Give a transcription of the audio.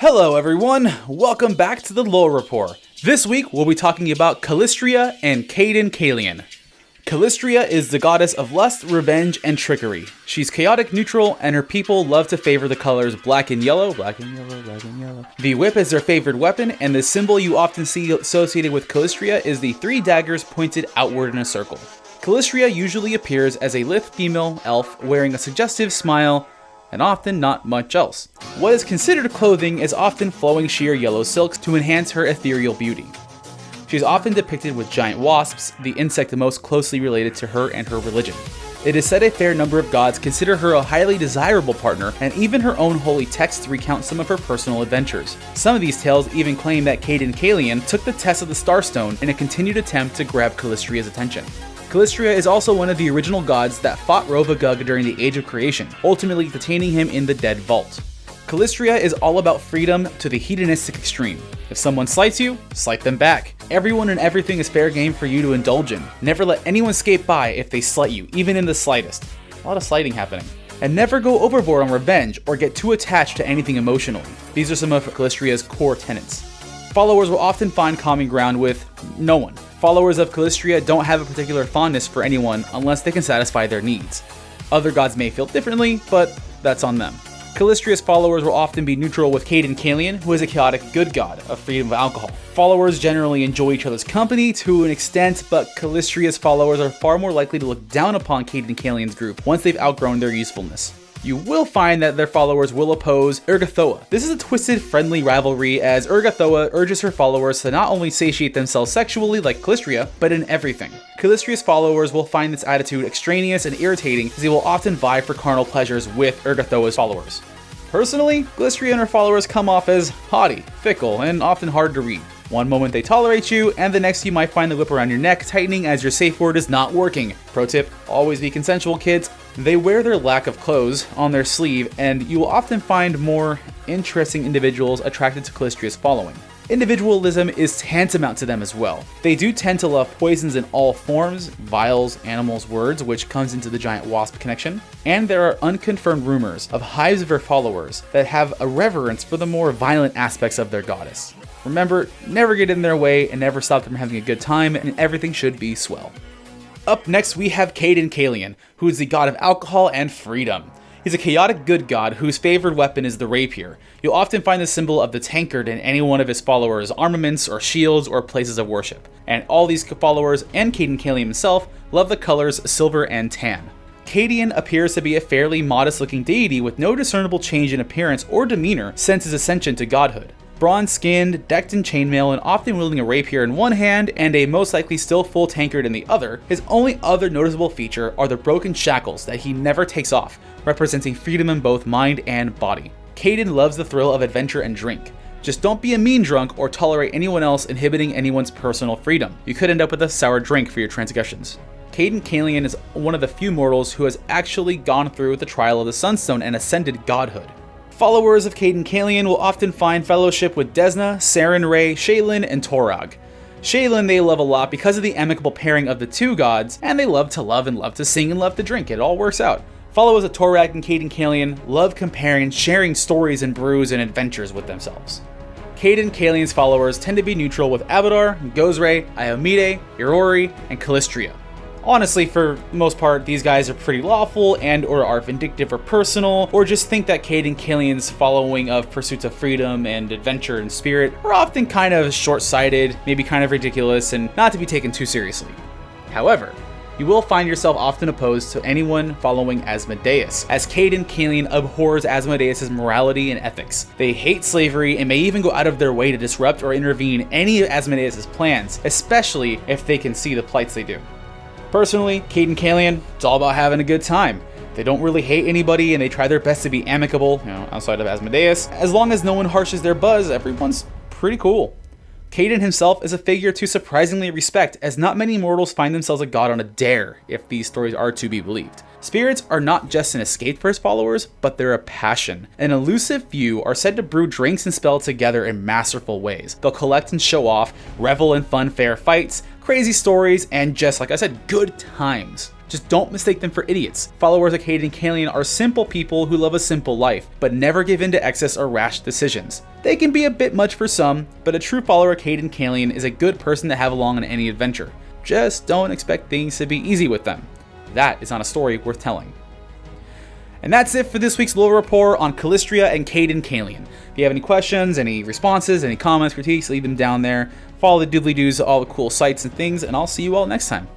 Hello everyone, welcome back to the Lore Report. This week we'll be talking about Calistria and Cayden Cailean. Calistria is the goddess of lust, revenge, and trickery. She's chaotic neutral, and her people love to favor the colors black and yellow. The whip is their favorite weapon, and the symbol you often see associated with Calistria is the three daggers pointed outward in a circle. Calistria usually appears as a lithe female elf wearing a suggestive smile, and often not much else. What is considered clothing is often flowing sheer yellow silks to enhance her ethereal beauty. She is often depicted with giant wasps, the insect most closely related to her and her religion. It is said a fair number of gods consider her a highly desirable partner, and even her own holy texts recount some of her personal adventures. Some of these tales even claim that Cayden Cailean took the test of the Starstone in a continued attempt to grab Calistria's attention. Calistria is also one of the original gods that fought Rovagug during the Age of Creation, ultimately detaining him in the Dead Vault. Calistria is all about freedom to the hedonistic extreme. If someone slights you, slight them back. Everyone and everything is fair game for you to indulge in. Never let anyone skate by if they slight you, even in the slightest. A lot of slighting happening. And never go overboard on revenge or get too attached to anything emotionally. These are some of Calistria's core tenets. Followers will often find common ground with no one. Followers of Calistria don't have a particular fondness for anyone unless they can satisfy their needs. Other gods may feel differently, but that's on them. Calistria's followers will often be neutral with Cayden Cailean, who is a chaotic good god of freedom of alcohol. Followers generally enjoy each other's company to an extent, but Calistria's followers are far more likely to look down upon Cayden Cailean's group once they've outgrown their usefulness. You will find that their followers will oppose Urgathoa. This is a twisted, friendly rivalry as Urgathoa urges her followers to not only satiate themselves sexually like Calistria, but in everything. Calistria's followers will find this attitude extraneous and irritating as they will often vie for carnal pleasures with Urgathoa's followers. Personally, Calistria and her followers come off as haughty, fickle, and often hard to read. One moment they tolerate you, and the next you might find the whip around your neck tightening as your safe word is not working. Pro tip, always be consensual, kids. They wear their lack of clothes on their sleeve, and you will often find more interesting individuals attracted to Calistria's following. Individualism is tantamount to them as well. They do tend to love poisons in all forms, vials, animals, words, which comes into the giant wasp connection. And there are unconfirmed rumors of hives of her followers that have a reverence for the more violent aspects of their goddess. Remember, never get in their way and never stop them from having a good time, and everything should be swell. Up next we have Cayden Cailean, who is the god of alcohol and freedom. He's a chaotic good god whose favored weapon is the rapier. You'll often find the symbol of the tankard in any one of his followers' armaments or shields or places of worship. And all these followers and Cayden Cailean himself love the colors silver and tan. Cayden appears to be a fairly modest looking deity with no discernible change in appearance or demeanor since his ascension to godhood. Bronze-skinned, decked in chainmail, and often wielding a rapier in one hand and a most likely still full tankard in the other, his only other noticeable feature are the broken shackles that he never takes off, representing freedom in both mind and body. Cayden loves the thrill of adventure and drink. Just don't be a mean drunk or tolerate anyone else inhibiting anyone's personal freedom. You could end up with a sour drink for your transgressions. Cayden Cailean is one of the few mortals who has actually gone through the trial of the Sunstone and ascended godhood. Followers of Cayden Cailean will often find fellowship with Desna, Sarenrae, Shaylin, and Torag. Shaylin they love a lot because of the amicable pairing of the two gods, and they love to love and love to sing and love to drink. It all works out. Followers of Torag and Cayden Cailean love comparing and sharing stories and brews and adventures with themselves. Cayden Cailean's followers tend to be neutral with Abadar, Gozray, Iomide, Irori, and Calistria. Honestly, for the most part, these guys are pretty lawful and or are vindictive or personal, or just think that Cayden Cailean's following of pursuits of freedom and adventure and spirit are often kind of short-sighted, maybe kind of ridiculous, and not to be taken too seriously. However, you will find yourself often opposed to anyone following Asmodeus, as Cayden Cailean abhors Asmodeus' morality and ethics. They hate slavery and may even go out of their way to disrupt or intervene in any of Asmodeus' plans, especially if they can see the plights they do. Personally, Cayden Cailean, it's all about having a good time. They don't really hate anybody and they try their best to be amicable, outside of Asmodeus. As long as no one harshes their buzz, everyone's pretty cool. Cayden himself is a figure to surprisingly respect, as not many mortals find themselves a god on a dare, if these stories are to be believed. Spirits are not just an escape for his followers, but they're a passion. An elusive few are said to brew drinks and spell together in masterful ways. They'll collect and show off, revel in fun fair fights, crazy stories, and just like I said, good times. Just don't mistake them for idiots. Followers of Cayden Cailean are simple people who love a simple life, but never give in to excess or rash decisions. They can be a bit much for some, but a true follower of Cayden Cailean is a good person to have along on any adventure. Just don't expect things to be easy with them. That is not a story worth telling. And that's it for this week's lore report on Calistria and Cayden Cailean. If you have any questions, any responses, any comments, critiques, leave them down there. Follow the doobly-doos, all the cool sites and things, and I'll see you all next time.